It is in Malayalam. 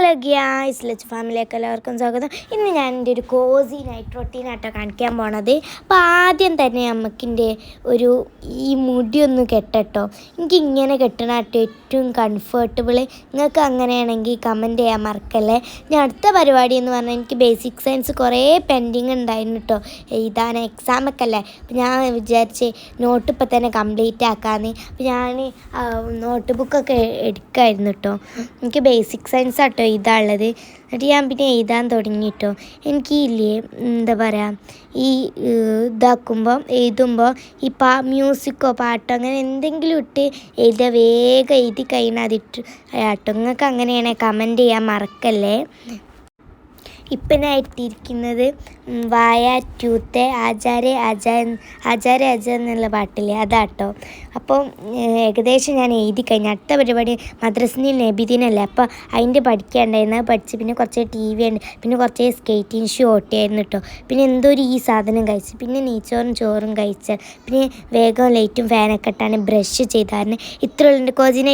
ഹലോ ഗ്യാസ് ലച്ച് ഫാമിലിയൊക്കെ എല്ലാവർക്കും സ്വാഗതം. ഇന്ന് ഞാൻ എൻ്റെ ഒരു കോസി നൈറ്റ് റൊട്ടീനായിട്ടോ കാണിക്കാൻ പോണത്. അപ്പോൾ ആദ്യം തന്നെ നമുക്കിൻ്റെ ഈ മുടിയൊന്ന് കെട്ടട്ടോ. എനിക്ക് ഇങ്ങനെ കെട്ടണാട്ടോ ഏറ്റവും കംഫർട്ടബിൾ. നിങ്ങൾക്ക് അങ്ങനെയാണെങ്കിൽ കമൻറ്റ് ചെയ്യാൻ മറക്കല്ലേ. ഞാൻ അടുത്ത പരിപാടി എന്ന് പറഞ്ഞാൽ എനിക്ക് ബേസിക് സയൻസ് കുറേ പെൻഡിങ് ഉണ്ടായിരുന്നു കേട്ടോ, എഴുതാൻ എക്സാമൊക്കെ അല്ലേ. അപ്പോൾ ഞാൻ വിചാരിച്ച് നോട്ട് ഇപ്പം തന്നെ കംപ്ലീറ്റ് ആക്കാമെന്ന്. അപ്പോൾ ഞാൻ നോട്ട് ബുക്കൊക്കെ എടുക്കുമായിരുന്നു കേട്ടോ. എനിക്ക് ബേസിക് സയൻസ് ആട്ടോ എഴുതാനുള്ളത്. എന്നിട്ട് ഞാൻ പിന്നെ എഴുതാൻ തുടങ്ങിയിട്ടോ. എനിക്കില്ലേ എന്താ പറയുക, ഈ എഴുതുമ്പോൾ ഈ മ്യൂസിക്കോ പാട്ടോ അങ്ങനെ എന്തെങ്കിലും ഇട്ട് എഴുതുക, വേഗം എഴുതി കഴിഞ്ഞാൽ അതിട്ട് ആട്ടോ. നിങ്ങൾക്ക് അങ്ങനെയാണെ കമൻറ്റ് ചെയ്യാൻ മറക്കല്ലേ. ഇപ്പം ഞാൻ എത്തിയിരിക്കുന്നത് വായ ട്യൂത്തെ ആചാര്യ അജ എന്നുള്ള പാട്ടില്ലേ, അതാട്ടോ. അപ്പോൾ ഏകദേശം ഞാൻ എഴുതി കഴിഞ്ഞു. അടുത്ത പരിപാടി മദ്രസിന് നബിദിനല്ലേ, അപ്പോൾ അതിൻ്റെ പഠിക്കാണ്ടായിരുന്നു. അത് പഠിച്ച് പിന്നെ കുറച്ച് TV ഉണ്ട്, പിന്നെ കുറച്ച് സ്കേറ്റിംഗ് ഷൂ ഓട്ടിയായിരുന്നു കേട്ടോ. പിന്നെ എന്തോ ഈ സാധനം കഴിച്ച്, പിന്നെ ചോറും കഴിച്ച്, പിന്നെ വേഗം ലൈറ്റും ഫാനൊക്കെ ഇട്ടാണ് ബ്രഷ് ചെയ്തായിരുന്നു. ഇത്രയുള്ള എൻ്റെ കോച്ചിനെ